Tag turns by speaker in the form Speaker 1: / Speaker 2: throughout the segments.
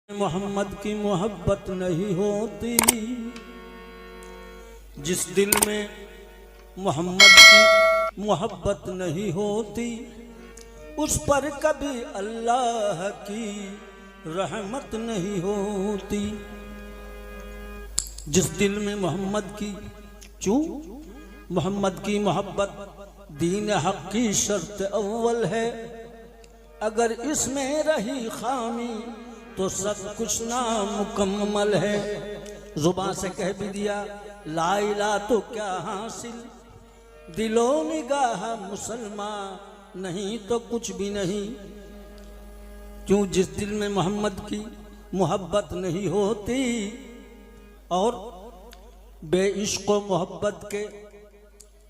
Speaker 1: मोहम्मद की मोहब्बत नहीं होती, जिस दिल में मोहम्मद की मोहब्बत नहीं होती, उस पर कभी अल्लाह की रहमत नहीं होती। जिस दिल में मोहम्मद की मोहम्मद की मोहब्बत दीन हक की शर्त अव्वल है। अगर इसमें रही खामी तो सब कुछ नामुकम्मल है। जुबान से कह भी दिया ला इला तो क्या हासिल, दिलो निगाह मुसलमान नहीं तो कुछ भी नहीं। क्यों? जिस दिल में मोहम्मद की मोहब्बत नहीं होती। और बेइश्क मोहब्बत के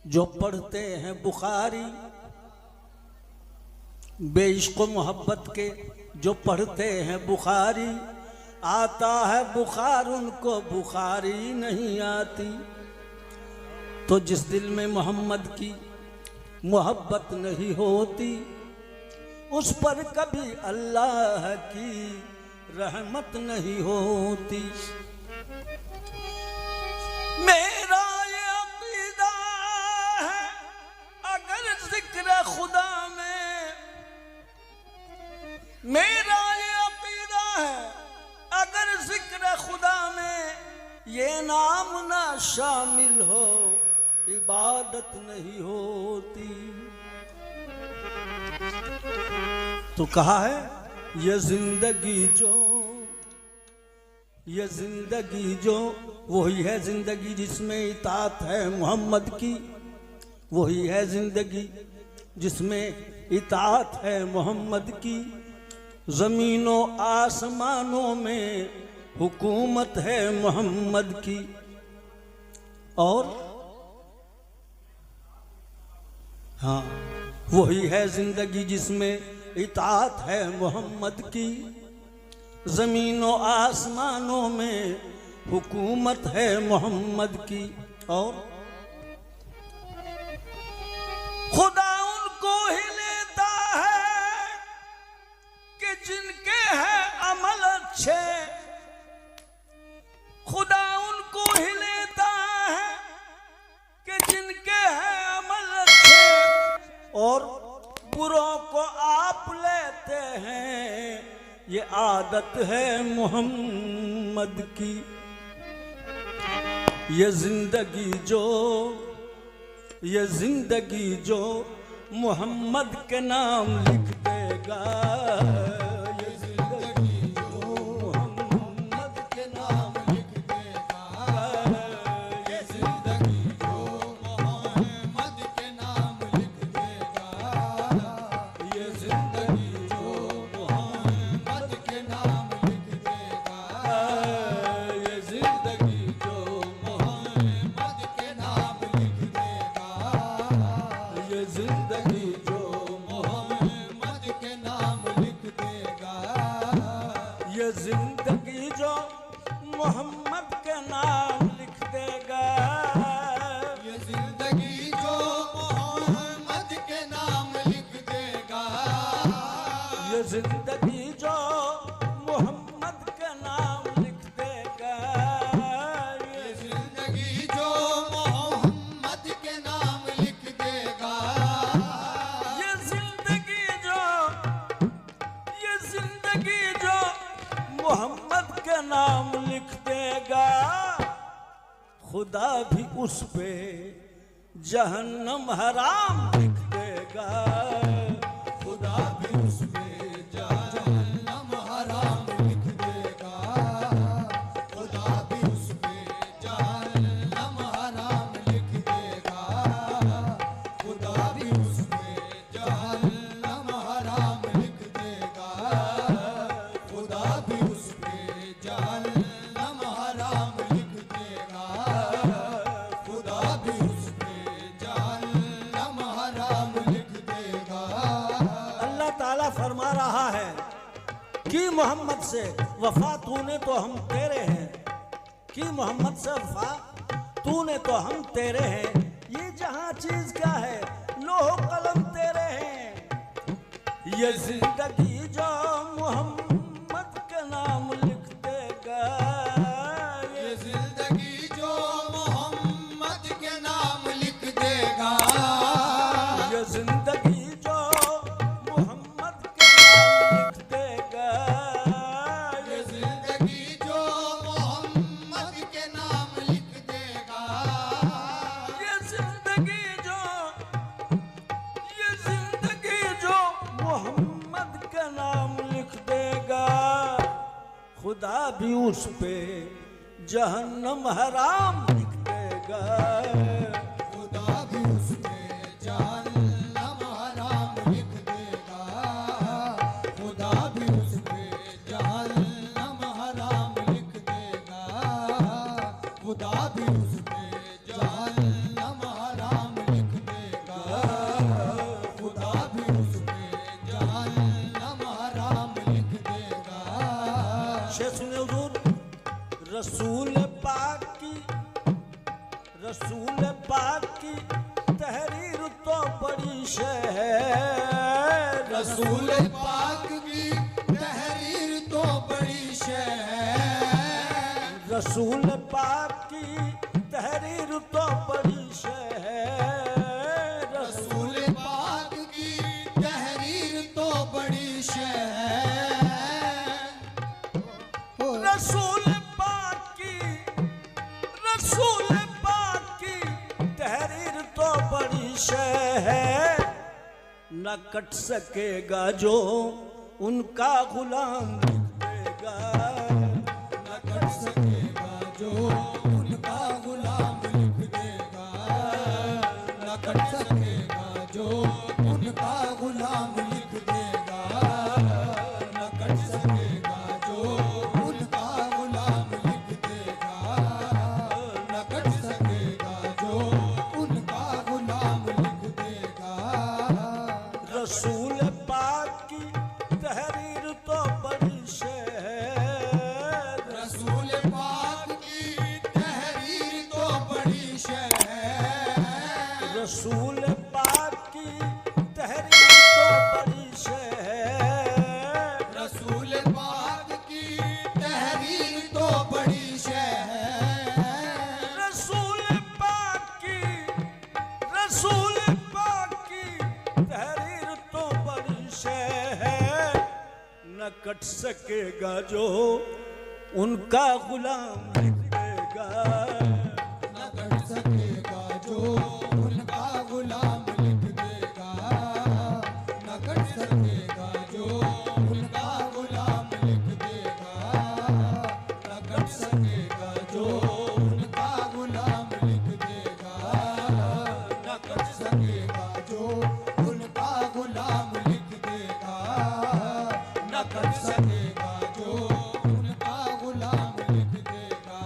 Speaker 1: जो पढ़ते हैं बुखारी, बेइश्क मोहब्बत के जो पढ़ते हैं बुखारी, आता है बुखार उनको बुखारी नहीं आती। तो जिस दिल में मोहम्मद की मोहब्बत नहीं होती, उस पर कभी अल्लाह की रहमत नहीं होती। मेरा ये अक़ीदा है, अगर जिक्र खुदा में, मेरा ये अक़ीदा है, अगर जिक्र खुदा में ये नाम ना शामिल हो, इबादत नहीं होती। तो कहा है ये जिंदगी जो वही है जिंदगी जिसमें इताअत है मोहम्मद की, वही है जिंदगी जिसमें इताअत है मोहम्मद की। ज़मीनों आसमानों में हुकूमत है मोहम्मद की। और हाँ, वही है जिंदगी जिसमें इताअत है मोहम्मद की। ज़मीनों आसमानों में हुकूमत है मोहम्मद की। और खुदा उनको ही लेता है कि जिनके हैं अमल अच्छे, खुदा उनको ही लेता है कि जिनके हैं अमल अच्छे, और बुरों को आप लेते हैं, ये आदत है मोहम्मद की। ये जिंदगी जो मोहम्मद के नाम लिख देगा, ये जिंदगी जो मोहम्मद के नाम लिख देगा, ये जिंदगी जो मोहम्मद के नाम लिख देगा, ये जिंदगी जो मोहम्मद के नाम लिख देगा, ये जिंदगी जो मोहम्मद के नाम लिख देगा, ये जिंदगी जो मोहम्मद के नाम लिख देगा, ये जिंदगी जो मोहम्मद के नाम लिख देगा, ये जिंदगी जो मोहम्मद के नाम लिख देगा, ये जिंदगी जो मोहम्मद के नाम लिख देगा, ये जिंदगी जो मोहम्मद के नाम लिख देगा, ये जिंदगी जो मोहम्मद के नाम लिख देगा। खुदा भी उस पे जहन्नम हराम लिख देगा, खुदा भी उस पे जहन्नम हराम लिख देगा, खुदा भी उस पे जहन्नम हराम लिख देगा, खुदा भी उस पे जहन्नम हराम लिख देगा, खुदा भी उस पे जहन्नम हराम लिख देगा, खुदा भी उस पे जहन्नम हराम लिख देगा। अल्लाह ताला फरमा रहा है कि मोहम्मद से वफा तूने तो हम तेरे हैं, कि मोहम्मद से वफा तूने तो हम तेरे हैं। ये जहां चीज क्या है, लोह कलम तेरे हैं। ये जिंदगी जो मोहम्मद के नाम खुदा भी उस पे जहन्नम हराम लिख देगा।
Speaker 2: खुदा भी उस पे जहन्नम हराम लिख देगा। खुदा भी उस पे जहन्नम हराम लिख देगा। खुदा भी उस पे जहन्नम हराम लिख देगा। खुदा भी उस पे जहन्नम हराम लिख देगा।
Speaker 1: शेख सुनिए हुजूर, रसूल पाक की तहरीर तो बड़ी शय है।
Speaker 2: रसूल पाक की तहरीर तो बड़ी शय है।
Speaker 1: रसूल पाक की तहरीर तो बड़ी शय है।
Speaker 2: रसूल पाक की तहरीर तो बड़ी शय है।
Speaker 1: रसूल पाक की तहरीर तो बड़ी शय है। न कट सकेगा जो उनका गुलाम लिख देगा।
Speaker 2: न कट सकेगा जो उनका गुलाम लिख देगा। न कट सकेगा जो उनका गुलाम लिख देगा। न कट सकेगा जो उनका गुलाम लिख देगा। न कट सकेगा जो उनका गुलाम लिख देगा।
Speaker 1: रसूल पाक की तहरीर तो बड़ी शय है।
Speaker 2: रसूल पाक की तहरीर तो बड़ी शय है।
Speaker 1: रसूल पाक की तहरीर तो बड़ी शय है।
Speaker 2: रसूल पाक की तहरीर तो बड़ी शय है।
Speaker 1: रसूल पाक की तहरीर तो बड़ी शय है। न कट सकेगा जो उनका गुलाम लिख देगा।
Speaker 2: न कट सकेगा जो उनका गुलाम लिख देगा। न कट सकेगा जो उनका गुलाम लिख देगा। न कट सकेगा जो उनका गुलाम लिख देगा। न कट सकेगा जो उनका गुलाम लिख देगा। न कट सकेगा जो उनका गुलाम लिख देगा।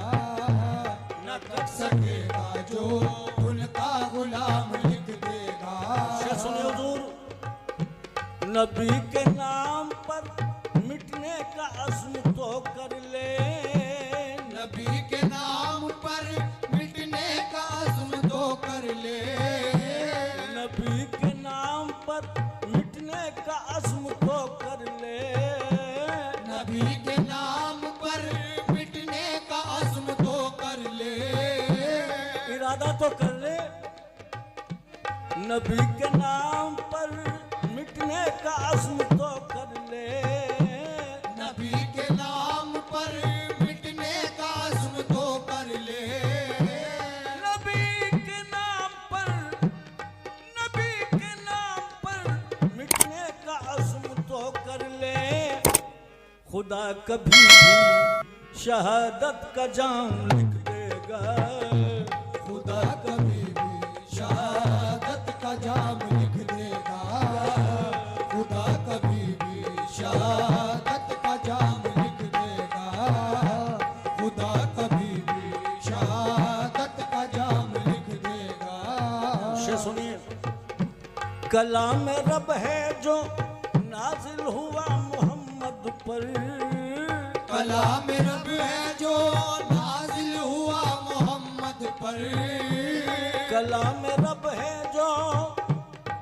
Speaker 2: न कट सकेगा जो उनका गुलाम लिख देगा।
Speaker 1: शेख सुनिए हुजूर, नबी के नाम पर मिटने का अज़्म तो कर ले।
Speaker 2: नबी के नाम पर मिटने का अज़्म तो कर ले।
Speaker 1: नबी के नाम पर मिटने का अज़्म तो कर ले।
Speaker 2: नबी के नाम पर मिटने का अज़्म तो कर ले।
Speaker 1: इरादा तो कर ले। नबी के नाम पर मिटने का अज़्म तो कर ले।
Speaker 2: नबी के नाम पर मिटने का अज़्म तो कर ले।
Speaker 1: नबी के नाम पर मिटने का अज़्म तो कर ले। खुदा कभी भी शहादत का जाम लिख देगा।
Speaker 2: खुदा कभी भी शहादत का जाम लिख देगा। खुदा कभी भी शहादत का जाम लिख देगा। खुदा कभी भी शहादत का जाम लिख देगा।
Speaker 1: शेर सुनिए, कलाम रब है जो नाजिल हुआ मोहम्मद पर।
Speaker 2: कलाम रब है जो नाजिल हुआ मोहम्मद पर।
Speaker 1: कलाम रब है जो,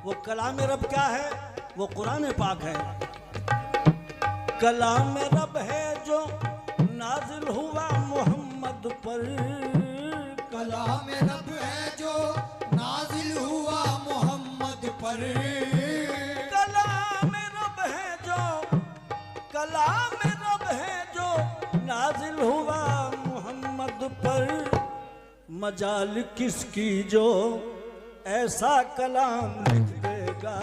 Speaker 1: वो कलाम रब क्या है? वो कुरान पाक है। कलाम रब है जो नाजिल हुआ मोहम्मद पर।
Speaker 2: कलाम रब है जो नाजिल हुआ मोहम्मद पर।
Speaker 1: कलाम रब है जो, कलाम रब है जो नाजिल हुआ मोहम्मद पर। मजाल किसकी जो ऐसा कलाम लिख देगा।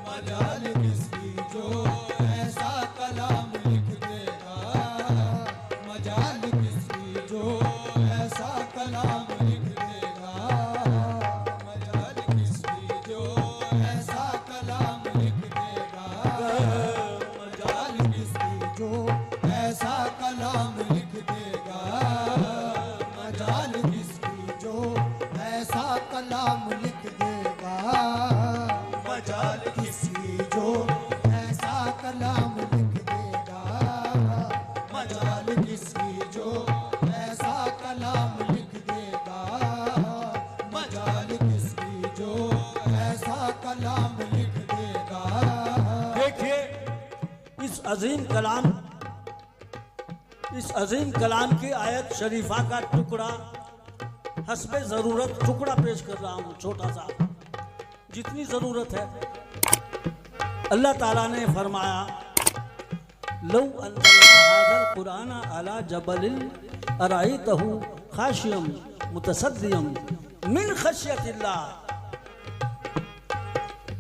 Speaker 2: मजाल किसकी जो ऐसा कलाम लिख देगा। कलाम लिख देगा। मजाल किसकी जो ऐसा कलाम लिख देगा। मजाल किसकी जो ऐसा कलाम लिख देगा। मजाल किसकी जो ऐसा कलाम लिख देगा। मजाल किसकी जो ऐसा कलाम लिख देगा।
Speaker 1: देखिए इस अजीम कलाम की आयत शरीफा का टुकड़ा हस्बे ज़रूरत टुकड़ा पेश कर रहा हूँ, छोटा सा, जितनी ज़रूरत है। अल्लाह ताला ने फरमाया लौ अंज़लना हाज़ल कुरान अला जबलिन अराइतहु खाशियम मुतसद्दियम मिन खशियतिल्लाह।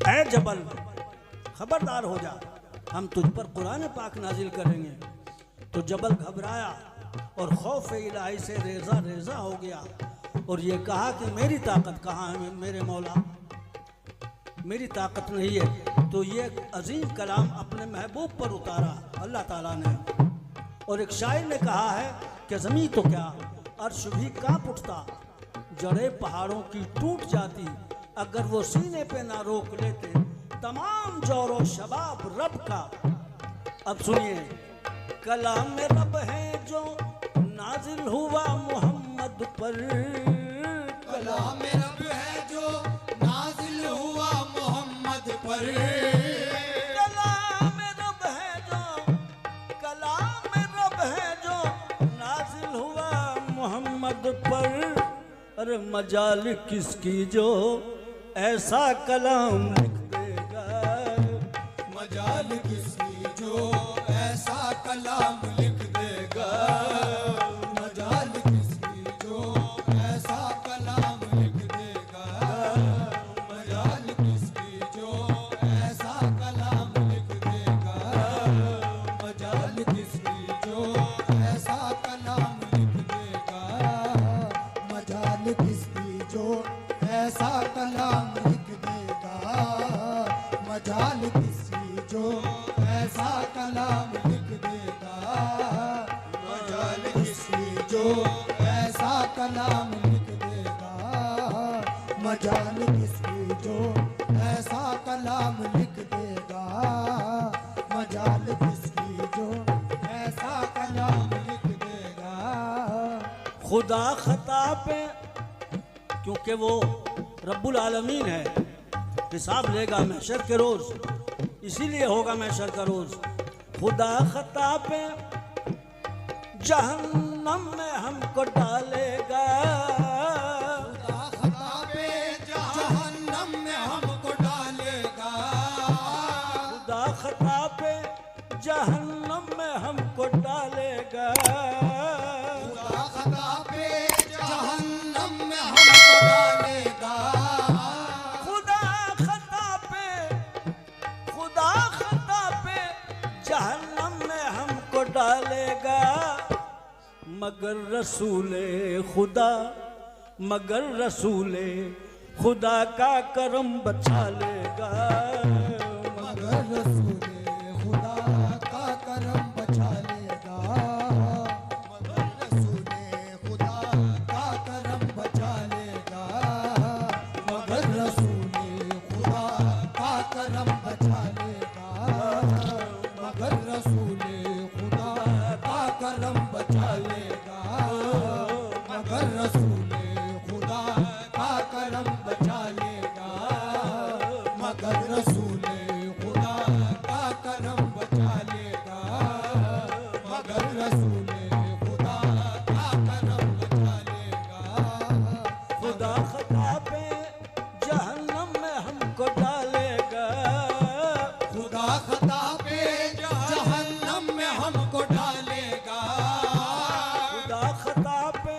Speaker 1: ऐ जबल खबरदार हो जा, हम तुझ पर कुरान पाक नाजिल करेंगे। तो जबल घबराया और खौफ इलाही से रेजा रेजा हो गया और ये कहा कि मेरी ताकत कहाँ है मेरे मौला, मेरी ताकत नहीं है। तो ये अजीम कलाम अपने महबूब पर उतारा अल्लाह ताला ने। और एक शायर ने कहा है कि ज़मीं तो क्या अर्श भी कांप उठता, जड़े पहाड़ों की टूट जाती, अगर वो सीने पे ना रोक लेते तमाम जोरो शबाब रब का। अब सुनिए, कलाम रब है जो नाजिल हुआ मोहम्मद पर।
Speaker 2: कलाम रब है जो नाजिल हुआ मोहम्मद पर।
Speaker 1: कलाम रब है जो नाजिल हुआ मोहम्मद पर। अरे मजाल किसकी जो ऐसा कलाम लिख देगा।
Speaker 2: मजाल किसकी जो ऐसा कलाम लिख देगा। मजाल किसकी जो ऐसा कलाम लिख देगा। मजाल किसकी जो ऐसा कलाम लिख देगा। मजाल किसकी जो ऐसा कलाम लिख देगा। मजाल किसकी जो ऐसा कलाम लिख देगा। मजाल किसकी जो ऐसा कलाम लिख देगा। मजाल किसकी जो ऐसा कलाम लिख देगा। मजाल किसकी जो ऐसा कलाम लिख देगा। मजाल किसकी जो ऐसा कलाम लिख देगा।
Speaker 1: खुदा खता पे, क्योंकि वो रब्बुल आलमीन है, हिसाब लेगा महशर के रोज़, इसीलिए होगा महशर का रोज़। खुदा खता पे जहन्नम में हमको डालेगा।
Speaker 2: खुदा खता पे जहन्नम में हमको डालेगा।
Speaker 1: खुदा खता पे जहन्नम में हमको डालेगा।
Speaker 2: खुदा खता पे जहन्नम में हमको डालेगा।
Speaker 1: खुदा खता पे जहन्नम में हमको डालेगा। मगर रसूले खुदा का करम बचा लेगा।
Speaker 2: मगर रसूले खुदा का करम बचा लेगा। मगर रसूले खुदा का करम बचा लेगा। मगर रसूले खुदा का करम बचा लेगा। मगर रसूले खुदा का करम बचा लेगा। मगर रसूले खुदा का करम बचा लेगा। मगर रसूले खुदा का करम बचा लेगा। मगर रसूले खुदा का करम बचा लेगा।
Speaker 1: खुदा खता पे जहन्नम में हमको डालेगा।
Speaker 2: खुदा खता पे जहन्नम में हमको डालेगा।
Speaker 1: खुदा खता पे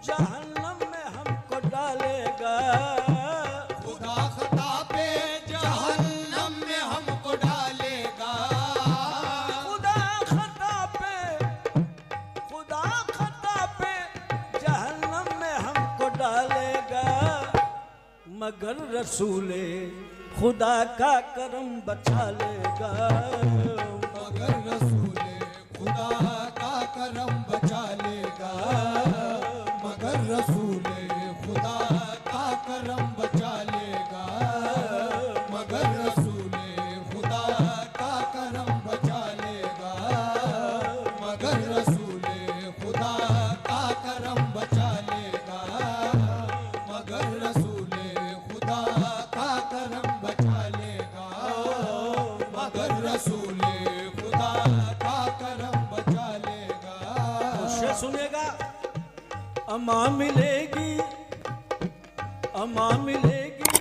Speaker 1: जहन्नम में हमको डालेगा।
Speaker 2: खुदा खता पे जहन्नम में हमको डालेगा।
Speaker 1: खुदा खता पे जहन्नम में हमको डालेगा। मगर रसूले खुदा का करम बचा लेगा।
Speaker 2: मगर रसूले खुदा का करम बचा लेगा, मगर रसूले खुदा का करम बचा लेगा, मगर रसूले खुदा का करम बचा लेगा, मगर रसूले खुदा का करम बचा लेगा, मगर रसूले खुदा का करम बचा लेगा, मगर रसूले खुदा का करम बचा लेगा।
Speaker 1: उससे सुनेगा अमा मिलेगी, अमा मिलेगी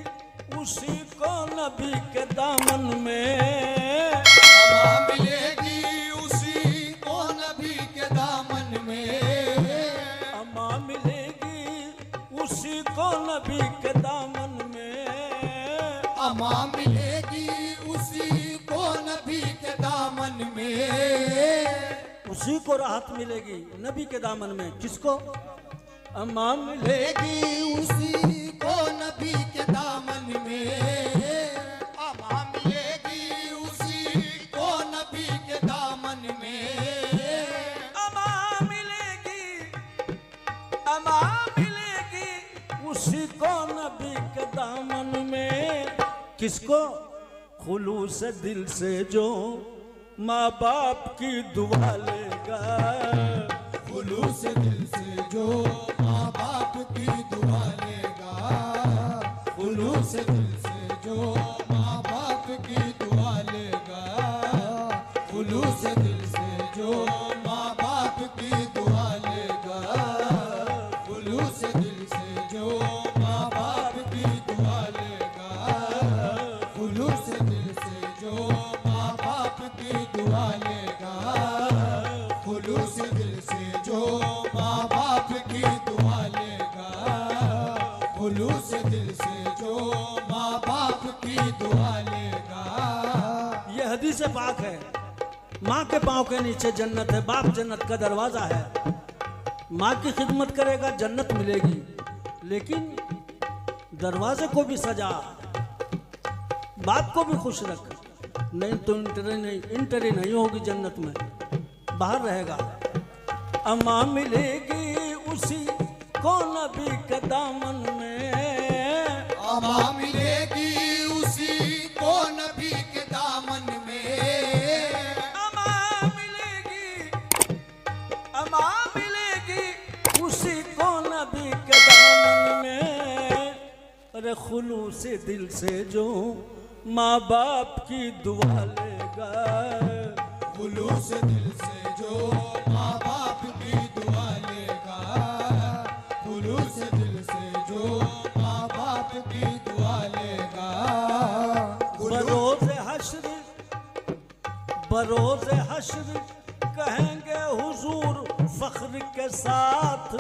Speaker 1: उसी को नबी के दामन में,
Speaker 2: अमा मिलेगी उसी को नबी के दामन में,
Speaker 1: अमा मिलेगी उसी को नबी के दामन में,
Speaker 2: अमा मिलेगी उसी को नबी के दामन में,
Speaker 1: उसी को राहत मिलेगी नबी के दामन में। किसको? अमा मिलेगी
Speaker 2: मिलेगी उसी को नबी के दामन में, अमा मिलेगी उसी को नबी के दामन में,
Speaker 1: अमा मिलेगी, अमा मिलेगी उसी को नबी के दामन में। किसको? खुलूस दिल से जो माँ बाप की दुआ लेगा,
Speaker 2: खुलूस दिल से जो माँ बाप की दुआ लेगा, खुलूस दिल से जो माँ बाप की दुआ लेगा, खुलूस दिल से जो माँ बाप की दुआ लेगा, खुलूस दिल से जो माँ बाप की दुआ लेगा, खुलूस दिल से जो माँ बाप की दुआ लेगा, खुलूस दिल से जो माँ बाप की दुआ लेगा, खुलूस दिल से जो माँ बाप की दुआ लेगा।
Speaker 1: ये हदीस पाक है। माँ के पाँव के नीचे जन्नत है, बाप जन्नत का दरवाजा है। माँ की खिदमत करेगा जन्नत मिलेगी, लेकिन दरवाजे को भी सजा, बाप को भी खुश रख, नहीं तो इंटरी नहीं होगी जन्नत में, बाहर रहेगा। अमा मिलेगी उसी को नबी के दामन में,
Speaker 2: अमा मिलेगी उसी को नबी के दामन में,
Speaker 1: अमा मिलेगी, अमा मिलेगी उसी को नबी के दामन में। अरे खुलूस दिल से जो माँ बाप की दुआ लेगा,
Speaker 2: खुलूस दिल से जो माँ बाप की दुआ लेगा, खुलूस दिल से जो माँ बाप की दुआ लेगा,
Speaker 1: बरोज हश्र, बरोज हश्र कहेंगे हुजूर फख्र के साथ,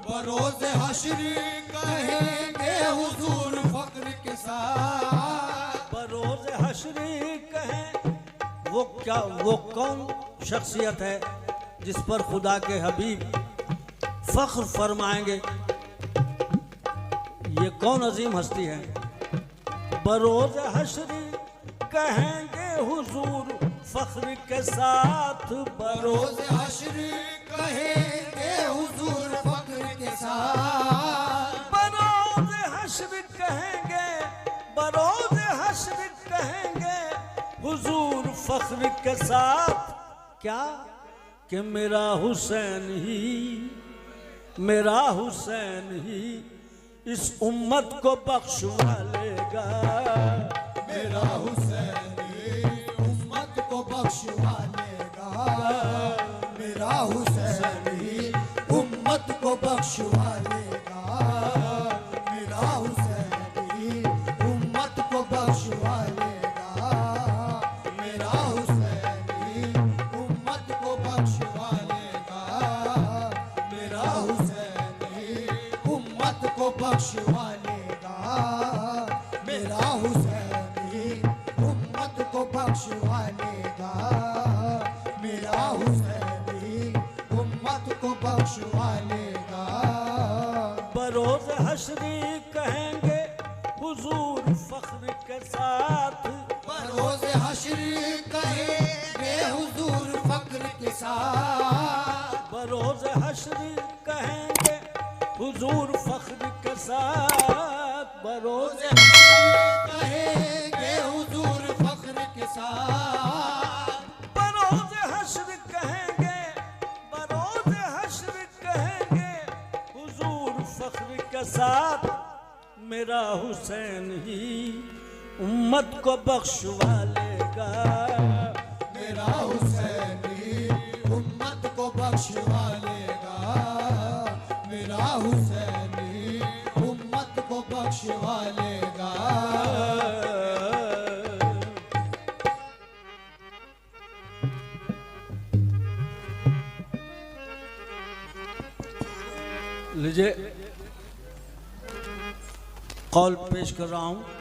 Speaker 2: बरोज़ हश्र कहेंगे हुजूर फक्र के साथ,
Speaker 1: बरोज हश्र कहें वो क्या, वो कौन शख्सियत है जिस पर खुदा के हबीब फख्र फरमाएंगे? ये कौन अजीम हस्ती है? बरोज हश्र कहेंगे हुजूर फख्र के साथ,
Speaker 2: बरोज़ हश्र कहेंगे हुजूर फक्र के साथ,
Speaker 1: बरोज हश्र कहेंगे, बरोज हश्र कहेंगे हुजूर फख्र के साथ। क्या? कि मेरा हुसैन ही, मेरा हुसैन ही इस उम्मत को बख्शवा लेगा,
Speaker 2: मेरा हुसैन उम्मत को बख्शवा लेगा, मेरा हुसैन उम्मत को बख्शवा लेगा, मेरा हुसैन उम्मत को बख्शवा लेगा, मेरा हुसैन उम्मत को बख्शवा लेगा, मेरा हुसैन उम्मत को बख्शवा लेगा, मेरा हुसैन उम्मत को बख्शवा लेगा, मेरा हुसैन उम्मत को बख्शवा लेगा।
Speaker 1: बरोज हश्री कहेंगे हुजूर फख्र के साथ,
Speaker 2: बरोज़ हश्र कहेंगे हुजूर फक्र के साथ,
Speaker 1: बरोज हश्र कहेंगे हुजूर फख्र के साथ, बरोज
Speaker 2: कहेंगे हुजूर फख्र के साथ,
Speaker 1: बरोज हश्र कहेंगे, बरोज हश्र कहेंगे हुजूर फख्र के साथ, मेरा हुसैन ही उम्मत को बख्शवा लेगा,
Speaker 2: मेरा हुसैन ही उम्मत को बख्शवा लेगा, मेरा हुसैन ही उम्मत को बख्शवा लेगा।
Speaker 1: लीजिए कौल पेश कर रहा हूं।